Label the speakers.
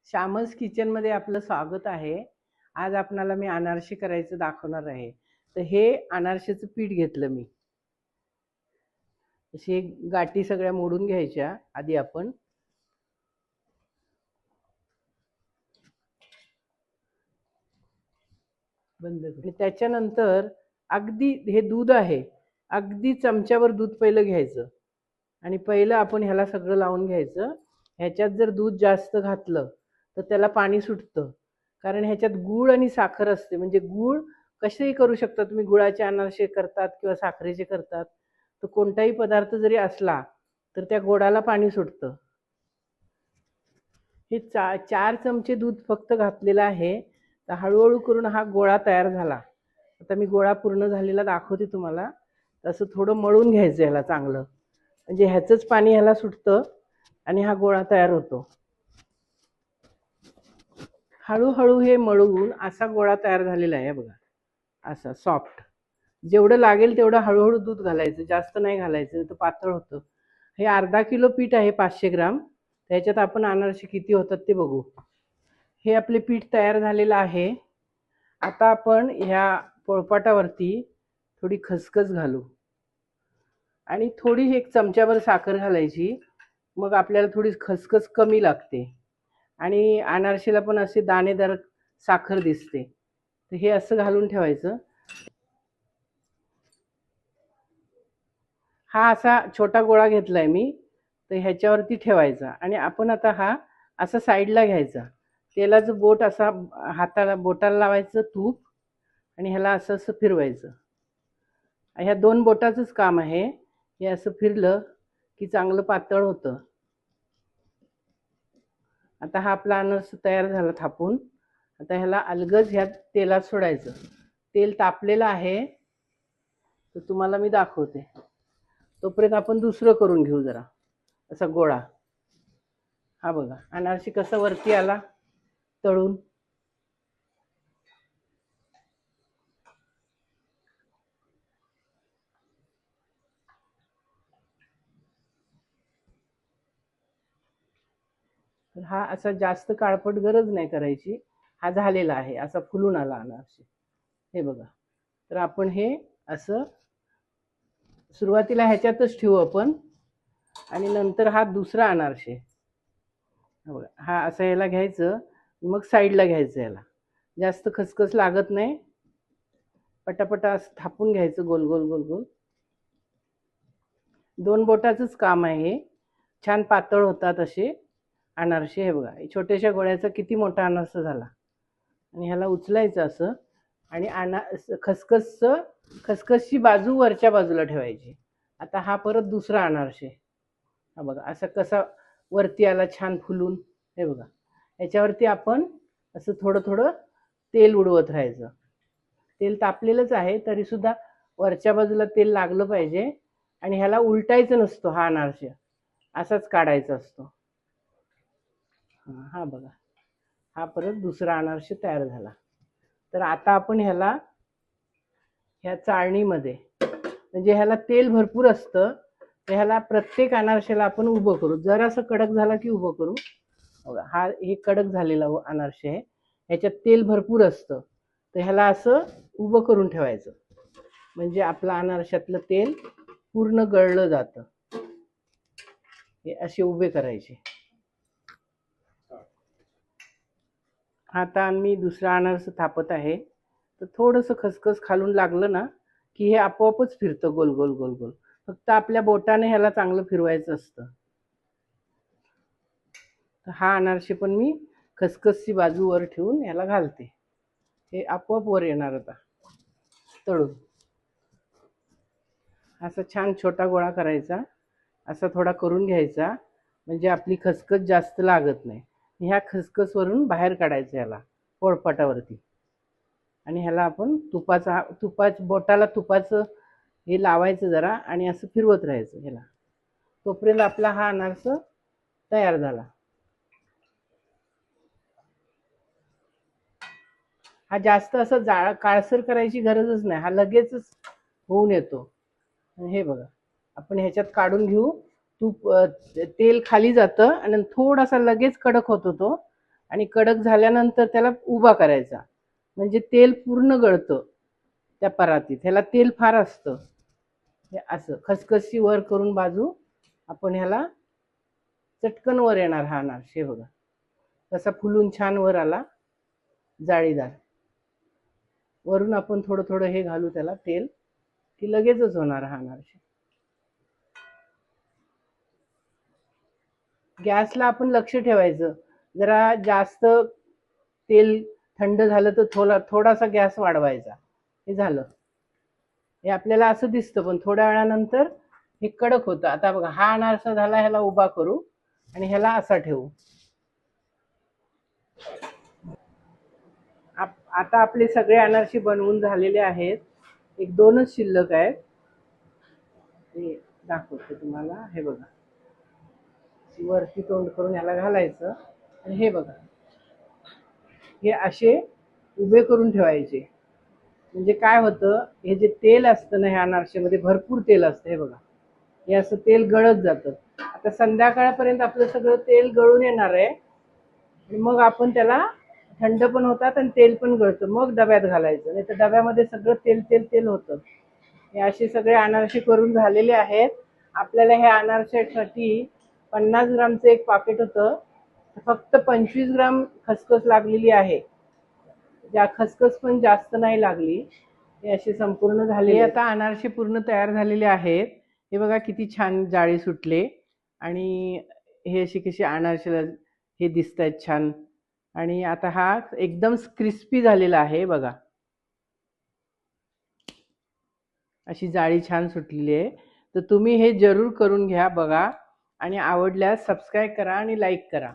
Speaker 1: Shyam's kitchen मध्ये आपलं स्वागत आहे। आज आपणाला मी अनारसे करायचं दाखवणार आहे। तर हे अनारशेचं पीठ घेतलं मी। अशी गाठी सगळ्या मोडून घ्यायच्या आधी आपण। बंद आणि त्याच्यानंतर अगदी हे दूध आहे, अगदी चमच्यावर दूध पहिलं घ्यायचं आणि पहिलं आपण ह्याला सगळं लावून घ्यायचं। ह्याच्यात जर दूध जास्त घातलं तर त्याला पाणी सुटतं, कारण ह्याच्यात गूळ आणि साखर असते। म्हणजे गूळ कसेही करू शकता तुम्ही, गुळाचे अनारसे करतात किंवा साखरेचे करतात, तर कोणताही पदार्थ जरी असला तर त्या गोडाला पाणी सुटतं। हे 4 चमचे दूध फक्त घातलेलं आहे। तर हळूहळू करून हा गोळा तयार झाला। आता मी गोळा पूर्ण झालेला दाखवते तुम्हाला। तसं थोडं मळून घ्यायचं ह्याला चांगलं, म्हणजे ह्याचंच पाणी ह्याला सुटतं आणि हा गोळा तयार होतो। हळूहळू हे मळून असा गोळा तयार झालेला आहे बघा, असा सॉफ्ट। जेवढं लागेल तेवढं हळूहळू दूध घालायचं, जास्त नाही घालायचं, तर पातळ होतं। हे अर्धा किलो पीठ आहे, 500 ग्राम। त्याच्यात आपण अनारसे किती होतात ते बघू। हे आपले पीठ तयार झालेलं आहे। आता आपण ह्या पोळपाटावरती थोडी खसखस घालू आणि थोडी 1 चमच्याभर साखर घालायची। मग आपल्याला थोडी खसखस कमी लागते आणि अनारसेला पण असे दाणेदार साखर दिसते। तर हे असं घालून ठेवायचं। हा असा छोटा गोळा घेतलाय मी, तर ह्याच्यावरती ठेवायचा आणि आपण आता हा असा साईडला घ्यायचा। तेलाचं बोट असा हाताला बोटाला लावायचं तूप आणि ह्याला असं असं फिरवायचं। ह्या 2 बोटाचंच काम आहे। हे असं फिरलं की चांगलं पातळ होतं। आता हा आपला अनारस तयार झाला थापून। आता ह्याला अलगद ह्या तेलात सोडायचं। तेल तापलेलं आहे, तर तुम्हाला मी दाखवते। तोपर्यंत आपण दुसरं करून घेऊ जरा, असा गोळा। हा बघा अनारसे कसं वरती आला तळून। हा असा जास्त काळपट गरज नाही करायची। हा झालेला आहे, असा फुलून आला अनारसे, हे बघा। तर आपण हे असं सुरुवातीला ह्याच्यातच ठेवू आपण आणि नंतर हा दुसरा अनारसे बघा, हा असं ह्याला घ्यायचं, मग साईडला घ्यायचं। ह्याला जास्त खसखस लागत नाही, पटापटा असं थापून घ्यायचं गोल गोल गोल गोल। 2 बोटाचंच काम आहे हे। छान पातळ होतात असे अनारसे। हे बघा छोट्याशा गोळ्याचा किती मोठा अनारसा झाला। आणि ह्याला उचलायचं असं आणि खसखसची बाजू वरच्या बाजूला ठेवायची। आता हा परत दुसरा अनारसे, हा बघा असा कसा वरती आला छान फुलून। हे बघा याच्यावरती आपण असं थोडं थोडं तेल उडवत राहायचं। तेल तापलेलंच आहे, तरी सुद्धा वरच्या बाजूला तेल लागलं पाहिजे आणि ह्याला उलटायचं नसतो। हा अनारसे असाच काढायचा असतो। हा बघा, हा परत दुसरा अनारसे तयार झाला। तर आता आपण ह्याला ह्या चाळणीमध्ये, म्हणजे ह्याला तेल भरपूर असतं, तर ह्याला प्रत्येक अनारसेला आपण उभं करू। जरासं कडक झाला की उभं करू। हा हे कडक झालेला अनारसे आहे, ह्याच्यात तेल भरपूर असतं, तर ह्याला असं उभं करून ठेवायचं, म्हणजे आपलं अनारशातलं तेल पूर्ण गळलं जातं। हे असे उभे करायचे। आता मी दुसरा अनारस थापत आहे, तर थोडंसं खसखस खालून लागलं ना की हे आपोआपच फिरतं गोल गोल गोल गोल। फक्त आपल्या बोटाने ह्याला चांगलं फिरवायचं असतं। तर हा अनारसे पण मी खसखसची बाजू वर ठेवून ह्याला घालते। हे आपोआप वर येणार आता तळून। असा छान छोटा गोळा करायचा, असा थोडा करून घ्यायचा, म्हणजे आपली खसखस जास्त लागत नाही। ह्या खसखस वरून बाहेर काढायचं ह्याला पोळपाटावरती आणि ह्याला आपण बोटाला तुपाचं हे लावायचं जरा आणि असं फिरवत राहायचं ह्याला। तोपर्यंत आपला हा अनारस तयार झाला। हा जास्त असं काळसर करायची गरजच नाही, हा लगेचच होऊन येतो। हे बघा आपण ह्याच्यात काढून घेऊ। तेल खाली जातं आणि थोडासा लगेच कडक होतो तो, आणि कडक झाल्यानंतर त्याला उभा करायचा, म्हणजे तेल पूर्ण गळतं त्या परातीत. ह्याला तेल फार असतं. हे असं खसखसी वर करून बाजू आपण ह्याला चटकन वर येणार हा अनारसे बघा, तसा फुलून छान वर आला जाळीदार. वरून आपण थोडं थोडं हे घालू त्याला तेल, की लगेचच होणार हा अनारसे. गॅसला आपण लक्ष ठेवायचं, जरा जास्त तेल थंड झालं तर थोडासा गॅस वाढवायचा. हे झालं, हे आपल्याला असं दिसतं, पण थोड्या वेळानंतर हे कडक होतं. आता बघा हा अनारसा झाला, ह्याला उभा करू आणि ह्याला असा ठेवू. आता आपले सगळे अनारसे बनवून झालेले आहेत, एक दोनच शिल्लक आहेत. हे दाखवते तुम्हाला. हे बघा, वरती तोंड करून ह्याला घालायचं आणि हे बघा, हे असे उभे करून ठेवायचे. म्हणजे काय होतं, हे जे तेल असतं ना ह्या अनारसेमध्ये भरपूर तेल असतं. हे बघा, हे असं तेल गळत जातं. आता संध्याकाळपर्यंत आपलं सगळं तेल गळून येणार आहे आणि मग आपण त्याला थंड पण होतात आणि तेल पण गळतं, मग डब्यात घालायचं. नाही तर डब्यामध्ये सगळं तेल तेल तेल होतं. हे असे सगळे अनारसे करून झालेले आहेत. आपल्याला हे अनारसेसाठी 50 ग्रामचं एक पाकिट होतं, फक्त 25 ग्राम खसखस लागलेली आहे. ज्या खसखस पण जास्त नाही लागली. हे असे संपूर्ण झाले. आता अनारसे पूर्ण तयार झालेले आहेत. हे बघा किती छान जाळी सुटले आणि हे असे कसे अनारसेला हे दिसत आहेत छान. आणि आता हा एकदम क्रिस्पी झालेला आहे बघा, अशी जाळी छान सुटलेली आहे. तर तुम्ही हे जरूर करून घ्या बघा, आणि आवडल्यास सबस्क्राईब करा आणि लाईक करा.